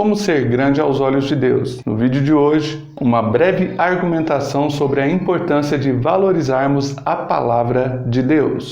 Como ser grande aos olhos de Deus. No vídeo de hoje, uma breve argumentação sobre a importância de valorizarmos a palavra de Deus.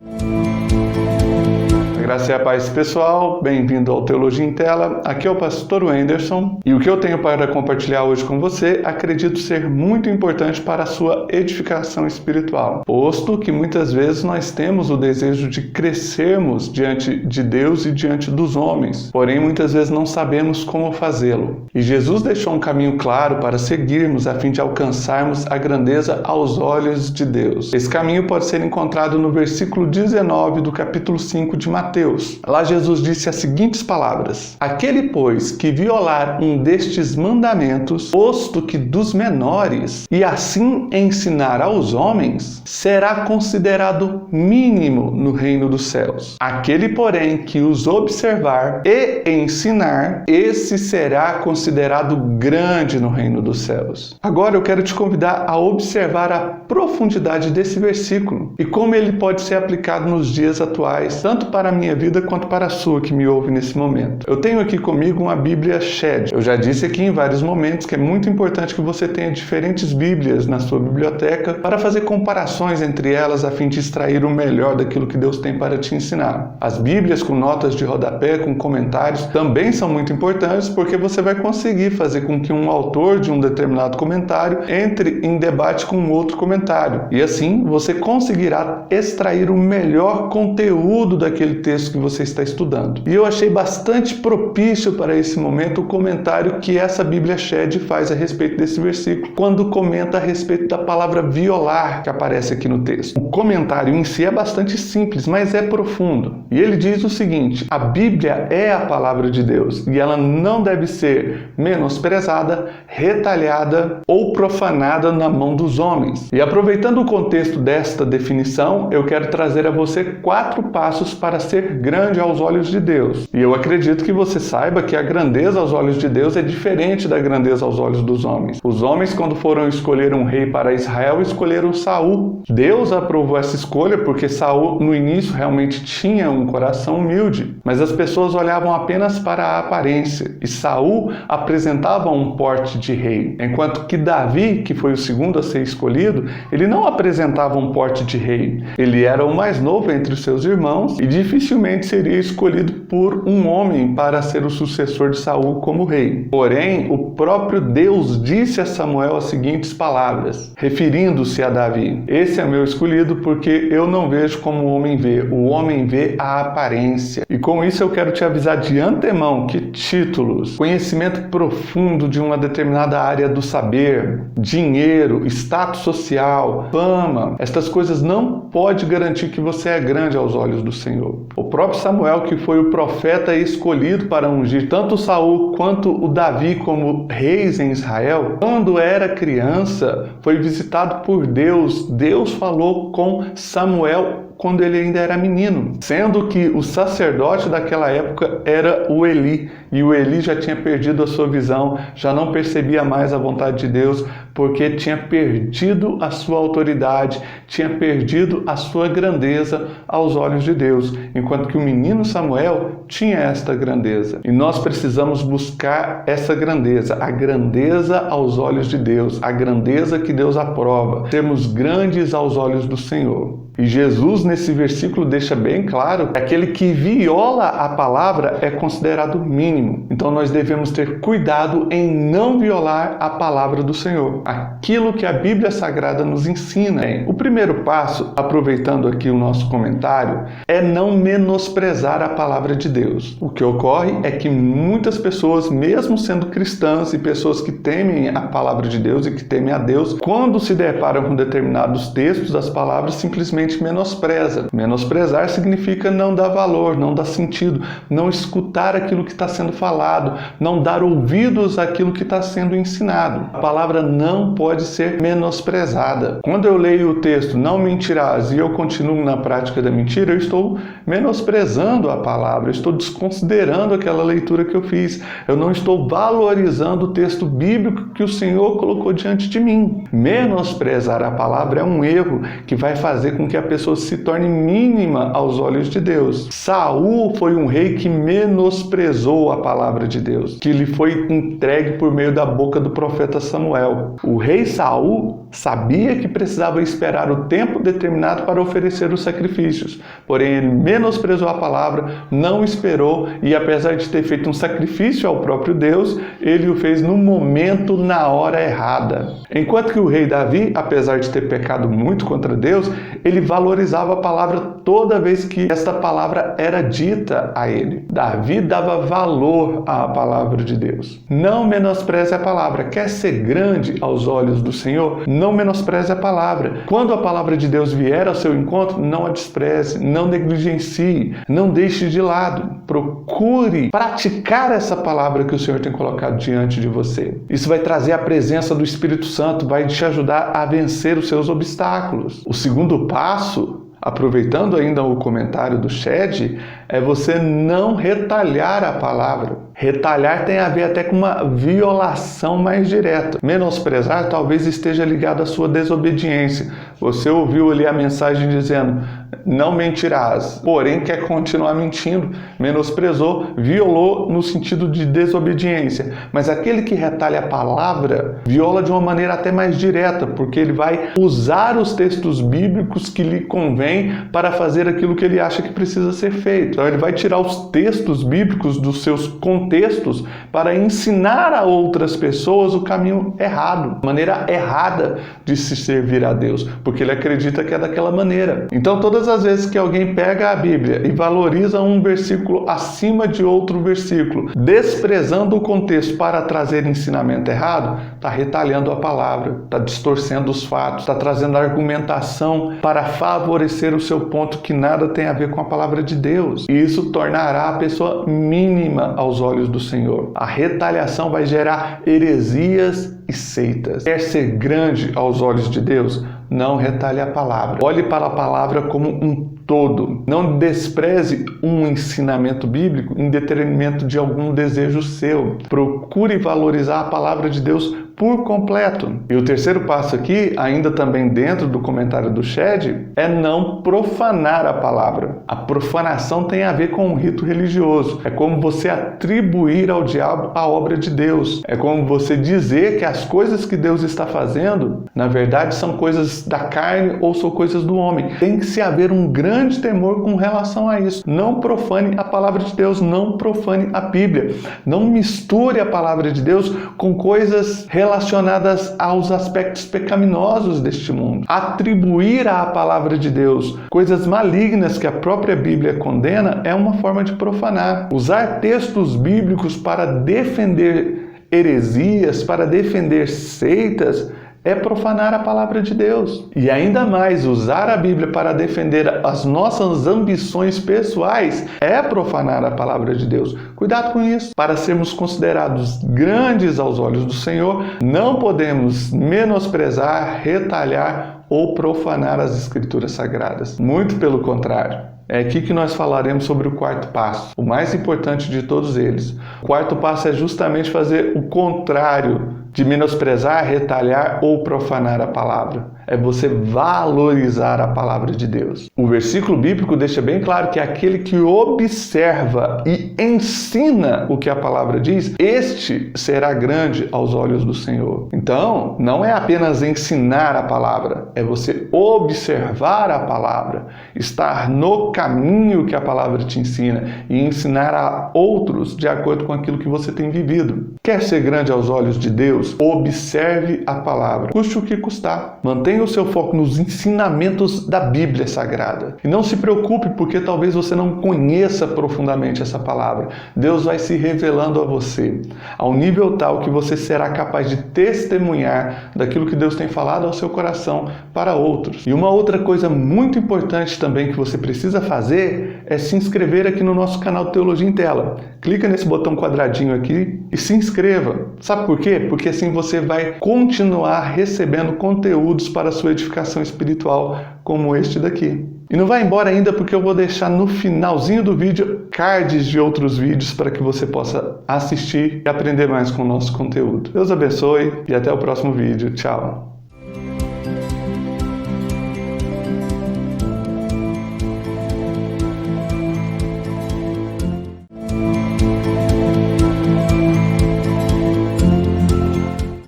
Graça e a paz, pessoal, bem-vindo ao Teologia em Tela, aqui é o pastor Wenderson e o que eu tenho para compartilhar hoje com você acredito ser muito importante para a sua edificação espiritual, posto que muitas vezes nós temos o desejo de crescermos diante de Deus e diante dos homens, porém muitas vezes não sabemos como fazê-lo. E Jesus deixou um caminho claro para seguirmos a fim de alcançarmos a grandeza aos olhos de Deus. Esse caminho pode ser encontrado no versículo 19 do capítulo 5 de Mateus. Lá Jesus disse as seguintes palavras: Aquele, pois, que violar um destes mandamentos, posto que dos menores, e assim ensinar aos homens, será considerado mínimo no reino dos céus. Aquele, porém, que os observar e ensinar, esse será considerado grande no reino dos céus. Agora eu quero te convidar a observar a profundidade desse versículo e como ele pode ser aplicado nos dias atuais, tanto para a minha vida quanto para a sua que me ouve nesse momento. Eu tenho aqui comigo uma Bíblia Shed. Eu já disse aqui em vários momentos que é muito importante que você tenha diferentes Bíblias na sua biblioteca para fazer comparações entre elas a fim de extrair o melhor daquilo que Deus tem para te ensinar. As Bíblias com notas de rodapé, com comentários, também são muito importantes porque você vai conseguir fazer com que um autor de um determinado comentário entre em debate com um outro comentário. E assim você conseguirá extrair o melhor conteúdo daquele texto que você está estudando. E eu achei bastante propício para esse momento o comentário que essa Bíblia Shed faz a respeito desse versículo, quando comenta a respeito da palavra violar que aparece aqui no texto. O comentário em si é bastante simples, mas é profundo. E ele diz o seguinte: a Bíblia é a palavra de Deus e ela não deve ser menosprezada, retalhada ou profanada na mão dos homens. E aproveitando o contexto desta definição, eu quero trazer a você 4 passos para ser grande aos olhos de Deus. E eu acredito que você saiba que a grandeza aos olhos de Deus é diferente da grandeza aos olhos dos homens. Os homens, quando foram escolher um rei para Israel, escolheram Saul. Deus aprovou essa escolha porque Saul, no início, realmente tinha um coração humilde, mas as pessoas olhavam apenas para a aparência. E Saul apresentava um porte de rei, enquanto que Davi, que foi o segundo a ser escolhido, ele não apresentava um porte de rei. Ele era o mais novo entre os seus irmãos e dificilmente seria escolhido por um homem para ser o sucessor de Saul como rei. Porém, o próprio Deus disse a Samuel as seguintes palavras, referindo-se a Davi: Esse é meu escolhido porque eu não vejo como o homem vê, o homem vê a aparência. E com isso eu quero te avisar de antemão que títulos, conhecimento profundo de uma determinada área do saber, dinheiro, status social, fama, estas coisas não pode garantir que você é grande aos olhos do Senhor. O próprio Samuel, que foi o profeta escolhido para ungir tanto Saul quanto o Davi como reis em Israel, quando era criança, foi visitado por Deus. Deus falou com Samuel quando ele ainda era menino, sendo que o sacerdote daquela época era o Eli, e o Eli já tinha perdido a sua visão, já não percebia mais a vontade de Deus, porque tinha perdido a sua autoridade, tinha perdido a sua grandeza aos olhos de Deus, enquanto que o menino Samuel tinha esta grandeza. E nós precisamos buscar essa grandeza, a grandeza aos olhos de Deus, a grandeza que Deus aprova, sermos grandes aos olhos do Senhor. E Jesus, nesse versículo, deixa bem claro que aquele que viola a palavra é considerado mínimo. Então nós devemos ter cuidado em não violar a palavra do Senhor, aquilo que a Bíblia Sagrada nos ensina. O primeiro passo, aproveitando aqui o nosso comentário, é não menosprezar a palavra de Deus. O que ocorre é que muitas pessoas, mesmo sendo cristãs e pessoas que temem a palavra de Deus e que temem a Deus, quando se deparam com determinados textos, as palavras simplesmente menospreza. Menosprezar significa não dar valor, não dar sentido, não escutar aquilo que está sendo falado, não dar ouvidos àquilo que está sendo ensinado. A palavra não pode ser menosprezada. Quando eu leio o texto, não mentirás, e eu continuo na prática da mentira, eu estou menosprezando a palavra, estou desconsiderando aquela leitura que eu fiz. Eu não estou valorizando o texto bíblico que o Senhor colocou diante de mim. Menosprezar a palavra é um erro que vai fazer com que a pessoa se torne mínima aos olhos de Deus. Saul foi um rei que menosprezou a palavra de Deus, que lhe foi entregue por meio da boca do profeta Samuel. O rei Saul sabia que precisava esperar o tempo determinado para oferecer os sacrifícios, porém ele menosprezou a palavra, não esperou e, apesar de ter feito um sacrifício ao próprio Deus, ele o fez no momento, na hora errada. Enquanto que o rei Davi, apesar de ter pecado muito contra Deus, ele valorizava a palavra toda vez que esta palavra era dita a ele. Davi dava valor à palavra de Deus. Não menospreze a palavra. Quer ser grande aos olhos do Senhor? Não menospreze a palavra. Quando a palavra de Deus vier ao seu encontro, não a despreze, não negligencie, não deixe de lado. Procure praticar essa palavra que o Senhor tem colocado diante de você. Isso vai trazer a presença do Espírito Santo, vai te ajudar a vencer os seus obstáculos. O segundo passo, aproveitando ainda o comentário do Shed, é você não retalhar a palavra. Retalhar tem a ver até com uma violação mais direta. Menosprezar talvez esteja ligado à sua desobediência. Você ouviu ali a mensagem dizendo, não mentirás, porém quer continuar mentindo. Menosprezou, violou no sentido de desobediência. Mas aquele que retalha a palavra, viola de uma maneira até mais direta, porque ele vai usar os textos bíblicos que lhe convém para fazer aquilo que ele acha que precisa ser feito. Então ele vai tirar os textos bíblicos dos seus contextos para ensinar a outras pessoas o caminho errado, a maneira errada de se servir a Deus, porque ele acredita que é daquela maneira. Então todas as vezes que alguém pega a Bíblia e valoriza um versículo acima de outro versículo, desprezando o contexto para trazer ensinamento errado, está retalhando a palavra, está distorcendo os fatos, está trazendo argumentação para favorecer o seu ponto que nada tem a ver com a palavra de Deus. E isso tornará a pessoa mínima aos olhos do Senhor. A retaliação vai gerar heresias e seitas. Quer ser grande aos olhos de Deus? Não retalhe a palavra. Olhe para a palavra como um todo. Não despreze um ensinamento bíblico em detrimento de algum desejo seu. Procure valorizar a palavra de Deus por completo. E o terceiro passo aqui, ainda também dentro do comentário do Shed, é não profanar a palavra. A profanação tem a ver com um rito religioso. É como você atribuir ao diabo a obra de Deus. É como você dizer que as coisas que Deus está fazendo, na verdade, são coisas da carne ou são coisas do homem. Tem que se haver um grande temor com relação a isso. Não profane a palavra de Deus, não profane a Bíblia. Não misture a palavra de Deus com coisas relacionadas aos aspectos pecaminosos deste mundo. Atribuir à palavra de Deus coisas malignas que a própria Bíblia condena é uma forma de profanar. Usar textos bíblicos para defender heresias, para defender seitas, é profanar a palavra de Deus. E ainda mais, usar a Bíblia para defender as nossas ambições pessoais é profanar a palavra de Deus. Cuidado com isso. Para sermos considerados grandes aos olhos do Senhor, não podemos menosprezar, retalhar ou profanar as Escrituras Sagradas. Muito pelo contrário. É aqui que nós falaremos sobre o quarto passo, o mais importante de todos eles. O quarto passo é justamente fazer o contrário de menosprezar, retalhar ou profanar a palavra. É você valorizar a palavra de Deus. O versículo bíblico deixa bem claro que aquele que observa e ensina o que a palavra diz, este será grande aos olhos do Senhor. Então, não é apenas ensinar a palavra, é você observar a palavra, estar no caminho que a palavra te ensina e ensinar a outros de acordo com aquilo que você tem vivido. Quer ser grande aos olhos de Deus? Observe a palavra, custe o que custar. Mantenha o seu foco nos ensinamentos da Bíblia Sagrada. E não se preocupe porque talvez você não conheça profundamente essa palavra. Deus vai se revelando a você, ao nível tal que você será capaz de testemunhar daquilo que Deus tem falado ao seu coração para outros. E uma outra coisa muito importante também que você precisa fazer é se inscrever aqui no nosso canal Teologia em Tela. Clica nesse botão quadradinho aqui e se inscreva. Sabe por quê? Porque assim você vai continuar recebendo conteúdos para a sua edificação espiritual como este daqui. E não vai embora ainda porque eu vou deixar no finalzinho do vídeo cards de outros vídeos para que você possa assistir e aprender mais com o nosso conteúdo. Deus abençoe e até o próximo vídeo. Tchau!